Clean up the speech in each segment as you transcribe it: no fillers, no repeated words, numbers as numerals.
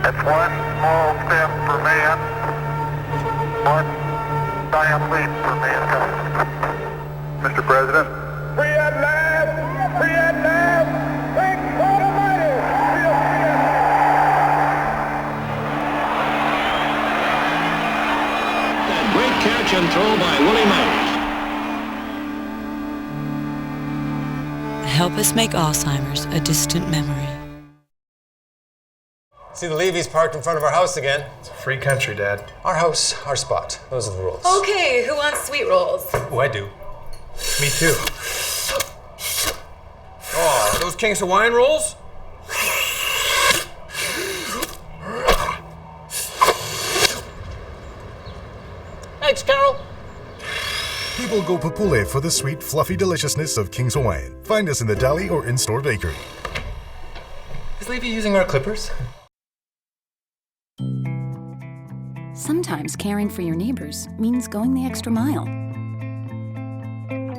It's one small step for man, one giant leap for mankind. Mr. President. Free at last! Free at last! Thank God Almighty! We are free at last! That great catch and throw by Willie Mays. Help us make Alzheimer's a distant memory. See the Levy's parked in front of our house again. It's a free country, Dad. Our house, our spot. Those are the rules. Okay, who wants sweet rolls? Oh, I do. Me too. Oh, are those King's Hawaiian rolls? Thanks, Carol. People go papule for the sweet, fluffy deliciousness of King's Hawaiian. Find us in the deli or in-store bakery. Is Levy using our clippers? Sometimes caring for your neighbors means going the extra mile.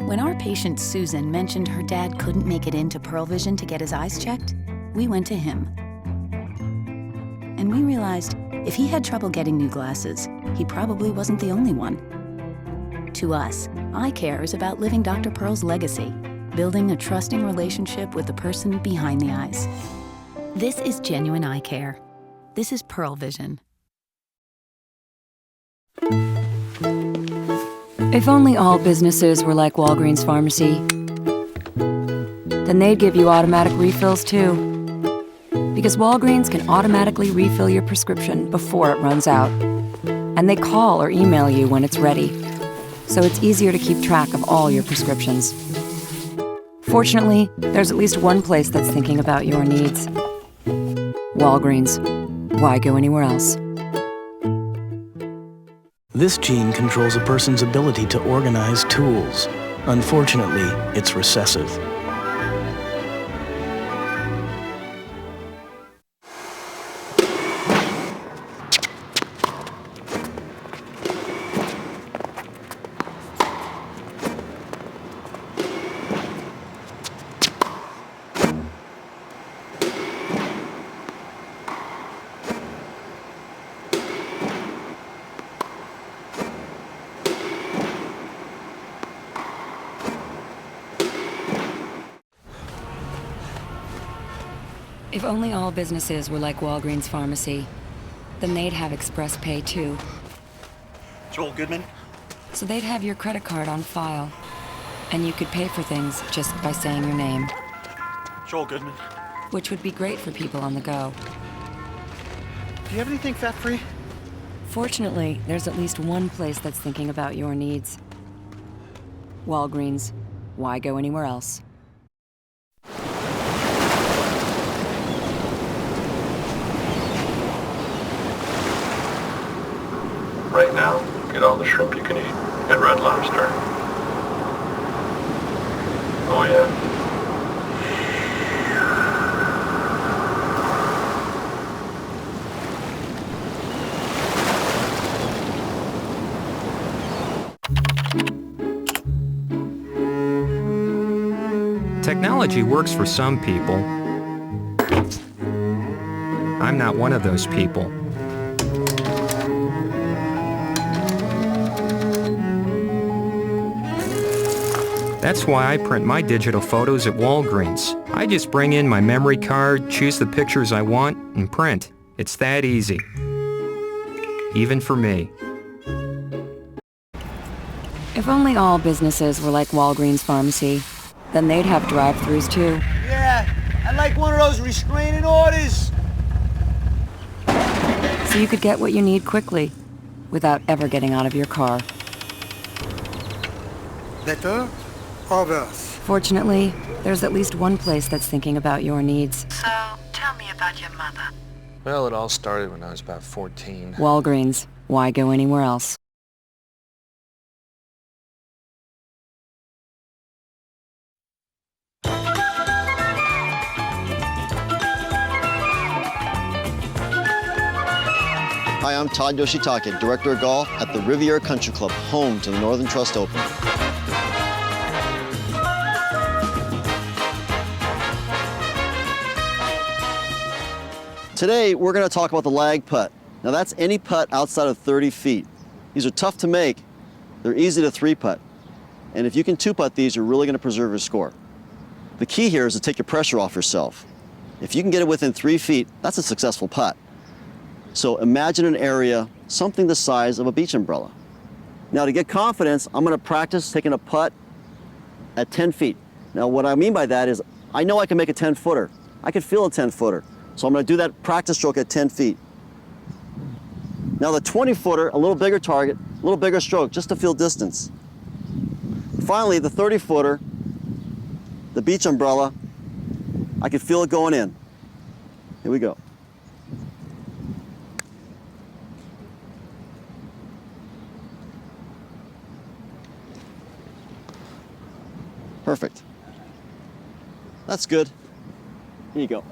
When our patient Susan mentioned her dad couldn't make it into Pearl Vision to get his eyes checked, we went to him. And we realized if he had trouble getting new glasses, he probably wasn't the only one. To us, eye care is about living Dr. Pearl's legacy, building a trusting relationship with the person behind the eyes. This is genuine eye care. This is Pearl Vision. If only all businesses were like Walgreens Pharmacy, then they'd give you automatic refills too. Because Walgreens can automatically refill your prescription before it runs out. And they call or email you when it's ready. So it's easier to keep track of all your prescriptions. Fortunately, there's at least one place that's thinking about your needs. Walgreens. Why go anywhere else? This gene controls a person's ability to organize tools. Unfortunately, it's recessive. If only all businesses were like Walgreens Pharmacy, then they'd have Express Pay too. Joel Goodman? So they'd have your credit card on file, and you could pay for things just by saying your name. Joel Goodman. Which would be great for people on the go. Do you have anything fat-free? Fortunately, there's at least one place that's thinking about your needs. Walgreens. Why go anywhere else? Right now, get all the shrimp you can eat at Red Lobster. Oh yeah. Technology works for some people. I'm not one of those people. That's why I print my digital photos at Walgreens. I just bring in my memory card, choose the pictures I want, and print. It's that easy. Even for me. If only all businesses were like Walgreens Pharmacy, then they'd have drive-thrus too. Yeah, I'd like one of those restraining orders. So you could get what you need quickly, without ever getting out of your car. Better or worse? Fortunately, there's at least one place that's thinking about your needs. So, tell me about your mother. Well, it all started when I was about 14. Walgreens. Why go anywhere else? Hi, I'm Todd Yoshitake, Director of Golf at the Riviera Country Club, home to the Northern Trust Open. Today, we're going to talk about the lag putt. Now that's any putt outside of 30 feet. These are tough to make. They're easy to 3-putt. And if you can 2-putt these, you're really going to preserve your score. The key here is to take your pressure off yourself. If you can get it within 3 feet, that's a successful putt. So imagine an area, something the size of a beach umbrella. Now to get confidence, I'm going to practice taking a putt at 10 feet. Now what I mean by that is, I know I can make a 10-footer. I can feel a 10-footer. So I'm going to do that practice stroke at 10 feet. Now the 20-footer, a little bigger target, a little bigger stroke, just to feel distance. Finally, the 30-footer, the beach umbrella, I can feel it going in. Here we go. Perfect. That's good. Here you go.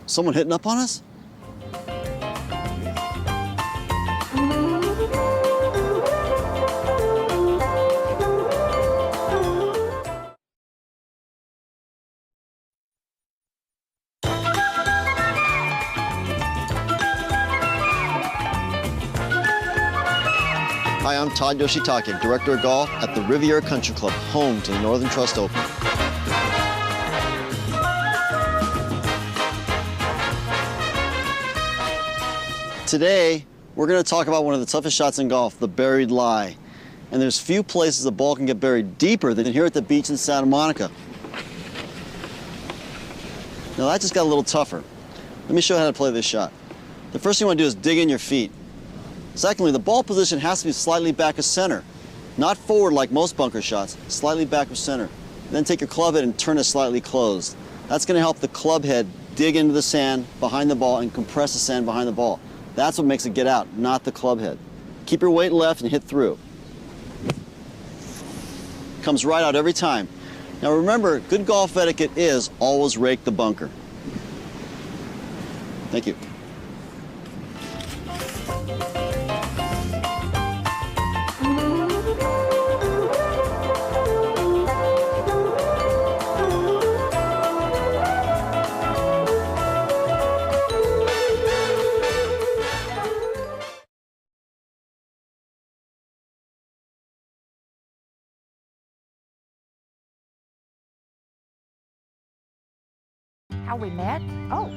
Someone hitting up on us? Hi, I'm Todd Yoshitake, Director of Golf at the Riviera Country Club, home to the Northern Trust Open. Today, we're going to talk about one of the toughest shots in golf, the buried lie. And there's few places the ball can get buried deeper than here at the beach in Santa Monica. Now that just got a little tougher. Let me show you how to play this shot. The first thing you want to do is dig in your feet. Secondly, the ball position has to be slightly back of center. Not forward like most bunker shots, slightly back of center. Then take your club head and turn it slightly closed. That's going to help the club head dig into the sand behind the ball and compress the sand behind the ball. That's what makes it get out, not the club head. Keep your weight left and hit through. Comes right out every time. Now remember, good golf etiquette is always rake the bunker. Thank you. How we met? Oh,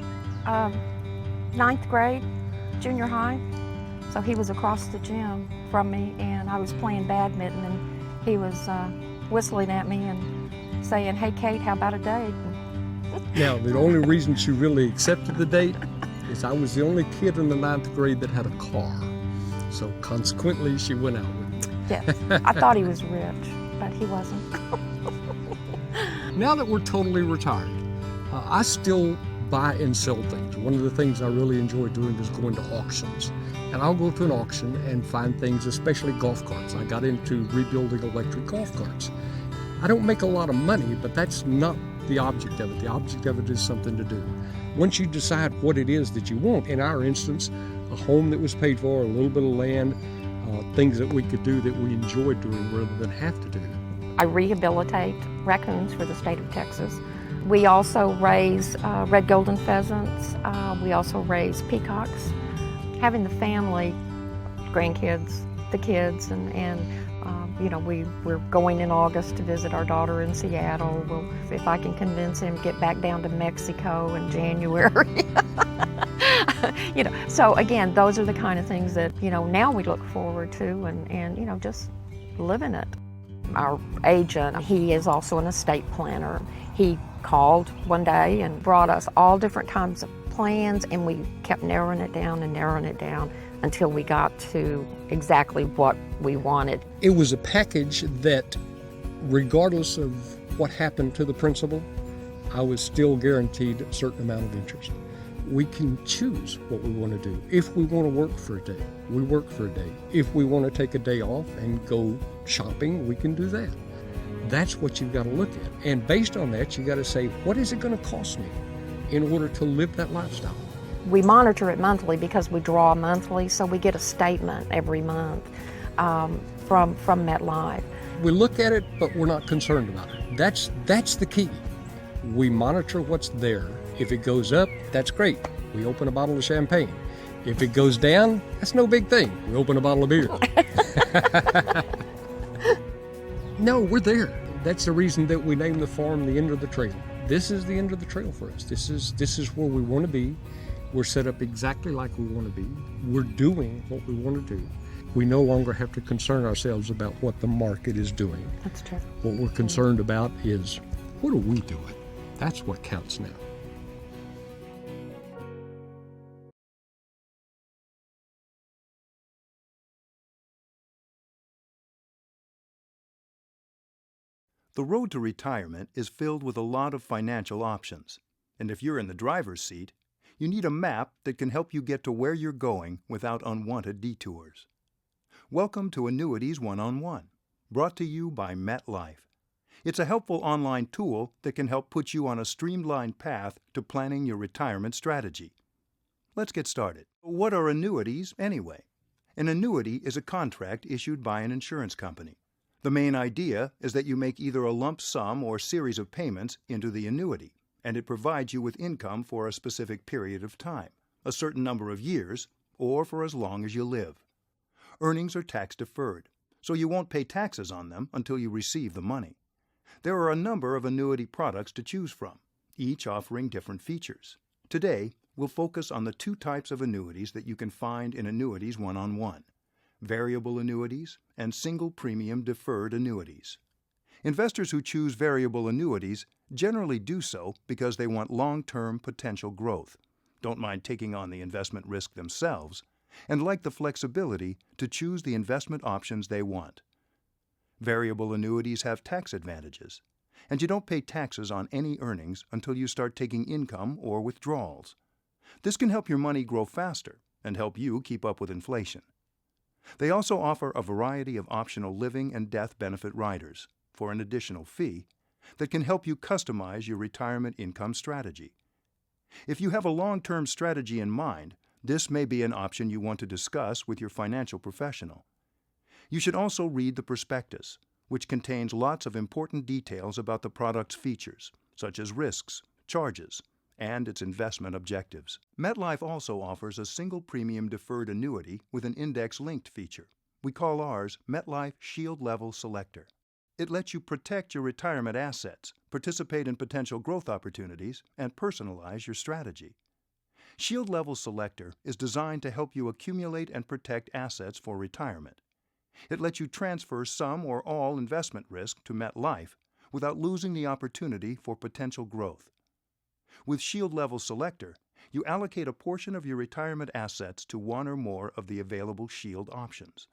9th grade, junior high. So he was across the gym from me, and I was playing badminton, and he was whistling at me and saying, "Hey, Kate, how about a date?" Now, the only reason she really accepted the date is I was the only kid in the 9th grade that had a car. So consequently, she went out with me. Yes, I thought he was rich, but he wasn't. Now that we're totally retired, I still buy and sell things. One of the things I really enjoy doing is going to auctions. And I'll go to an auction and find things, especially golf carts. I got into rebuilding electric golf carts. I don't make a lot of money, but that's not the object of it. The object of it is something to do. Once you decide what it is that you want, in our instance, a home that was paid for, a little bit of land, things that we could do that we enjoy doing rather than have to do. I rehabilitate raccoons for the state of Texas. We also raise red golden pheasants. We also raise peacocks. Having the family, grandkids, the kids, and you know, we're going in August to visit our daughter in Seattle. Well, if I can convince him to get back down to Mexico in January. You know, so again, those are the kind of things that, you know, now we look forward to and you know, just living it. Our agent, he is also an estate planner. He called one day and brought us all different kinds of plans, and we kept narrowing it down and narrowing it down until we got to exactly what we wanted. It was a package that, regardless of what happened to the principal, I was still guaranteed a certain amount of interest. We can choose what we want to do. If we want to work for a day, we work for a day. If we want to take a day off and go shopping, we can do that. That's what you've got to look at. And based on that, you got to say, what is it going to cost me in order to live that lifestyle? We monitor it monthly because we draw monthly, so we get a statement every month from MetLife. We look at it, but we're not concerned about it. That's the key. We monitor what's there, If it goes up, that's great. We open a bottle of champagne. If it goes down, that's no big thing. We open a bottle of beer. No, we're there. That's the reason that we named the farm the End of the Trail. This is the end of the trail for us. This is where we want to be. We're set up exactly like we want to be. We're doing what we want to do. We no longer have to concern ourselves about what the market is doing. That's true. What we're concerned about is, what are we doing? That's what counts now. The road to retirement is filled with a lot of financial options. And if you're in the driver's seat, you need a map that can help you get to where you're going without unwanted detours. Welcome to Annuities One-on-One, brought to you by MetLife. It's a helpful online tool that can help put you on a streamlined path to planning your retirement strategy. Let's get started. What are annuities anyway? An annuity is a contract issued by an insurance company. The main idea is that you make either a lump sum or series of payments into the annuity, and it provides you with income for a specific period of time, a certain number of years, or for as long as you live. Earnings are tax deferred, so you won't pay taxes on them until you receive the money. There are a number of annuity products to choose from, each offering different features. Today, we'll focus on the two types of annuities that you can find in Annuities One-on-One: variable annuities and single premium deferred annuities. Investors who choose variable annuities generally do so because they want long-term potential growth, don't mind taking on the investment risk themselves, and like the flexibility to choose the investment options they want. Variable annuities have tax advantages, and you don't pay taxes on any earnings until you start taking income or withdrawals. This can help your money grow faster and help you keep up with inflation. They also offer a variety of optional living and death benefit riders for an additional fee that can help you customize your retirement income strategy. If you have a long-term strategy in mind, this may be an option you want to discuss with your financial professional. You should also read the prospectus, which contains lots of important details about the product's features, such as risks, charges, and its investment objectives. MetLife also offers a single premium deferred annuity with an index-linked feature. We call ours MetLife Shield Level Selector. It lets you protect your retirement assets, participate in potential growth opportunities, and personalize your strategy. Shield Level Selector is designed to help you accumulate and protect assets for retirement. It lets you transfer some or all investment risk to MetLife without losing the opportunity for potential growth. With Shield Level Selector, you allocate a portion of your retirement assets to one or more of the available Shield options.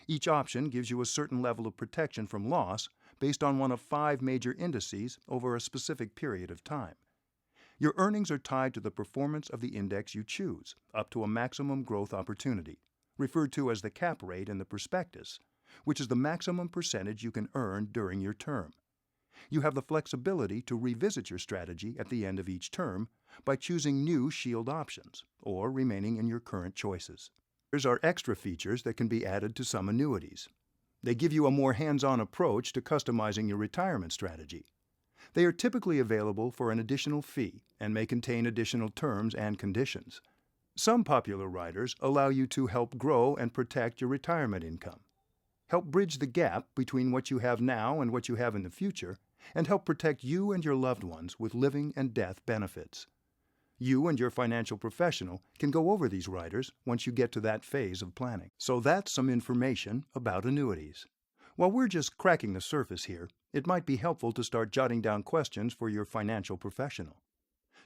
Each option gives you a certain level of protection from loss based on one of 5 major indices over a specific period of time. Your earnings are tied to the performance of the index you choose, up to a maximum growth opportunity, referred to as the cap rate in the prospectus, which is the maximum percentage you can earn during your term. You have the flexibility to revisit your strategy at the end of each term by choosing new Shield options or remaining in your current choices. There are extra features that can be added to some annuities. They give you a more hands-on approach to customizing your retirement strategy. They are typically available for an additional fee and may contain additional terms and conditions. Some popular riders allow you to help grow and protect your retirement income, help bridge the gap between what you have now and what you have in the future, and help protect you and your loved ones with living and death benefits. You and your financial professional can go over these riders once you get to that phase of planning. So that's some information about annuities. While we're just cracking the surface here, it might be helpful to start jotting down questions for your financial professional.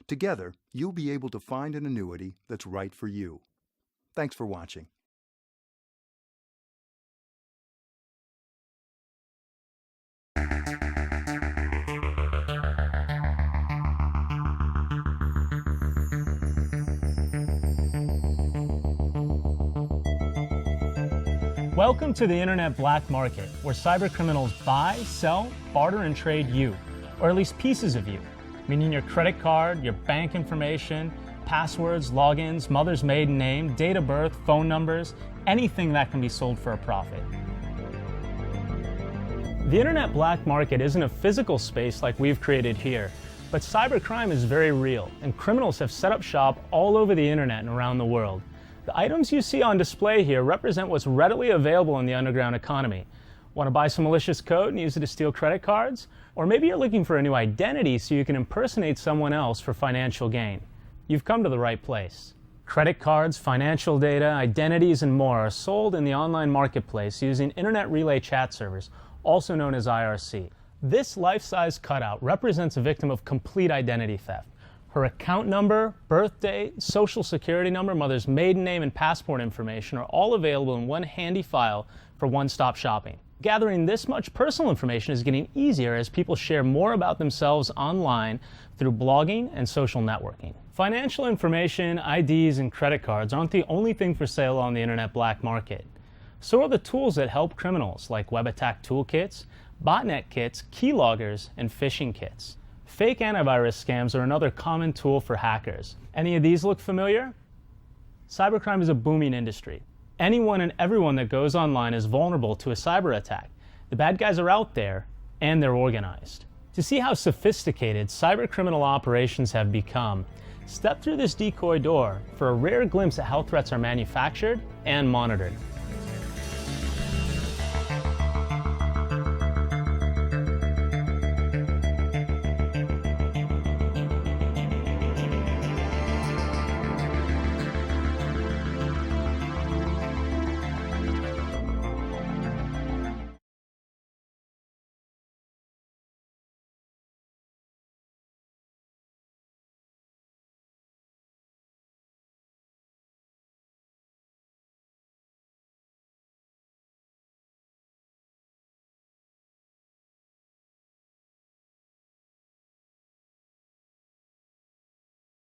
Together, you'll be able to find an annuity that's right for you. Thanks for watching. Welcome to the Internet Black Market, where cybercriminals buy, sell, barter, and trade you, or at least pieces of you, meaning your credit card, your bank information, passwords, logins, mother's maiden name, date of birth, phone numbers, anything that can be sold for a profit. The Internet Black Market isn't a physical space like we've created here, But cybercrime is very real, and criminals have set up shop all over the internet and around the world. The items you see on display here represent what's readily available in the underground economy. Want to buy some malicious code and use it to steal credit cards? Or maybe you're looking for a new identity so you can impersonate someone else for financial gain. You've come to the right place. Credit cards, financial data, identities, and more are sold in the online marketplace using Internet Relay Chat servers, also known as IRC. This life-size cutout represents a victim of complete identity theft. Her account number, birth date, social security number, mother's maiden name, and passport information are all available in one handy file for one-stop shopping. Gathering this much personal information is getting easier as people share more about themselves online through blogging and social networking. Financial information, IDs, and credit cards aren't the only thing for sale on the internet black market. So are the tools that help criminals, like web attack toolkits, botnet kits, keyloggers, and phishing kits. Fake antivirus scams are another common tool for hackers. Any of these look familiar? Cybercrime is a booming industry. Anyone and everyone that goes online is vulnerable to a cyber attack. The bad guys are out there, and they're organized. To see how sophisticated cybercriminal operations have become, step through this decoy door for a rare glimpse at how threats are manufactured and monitored.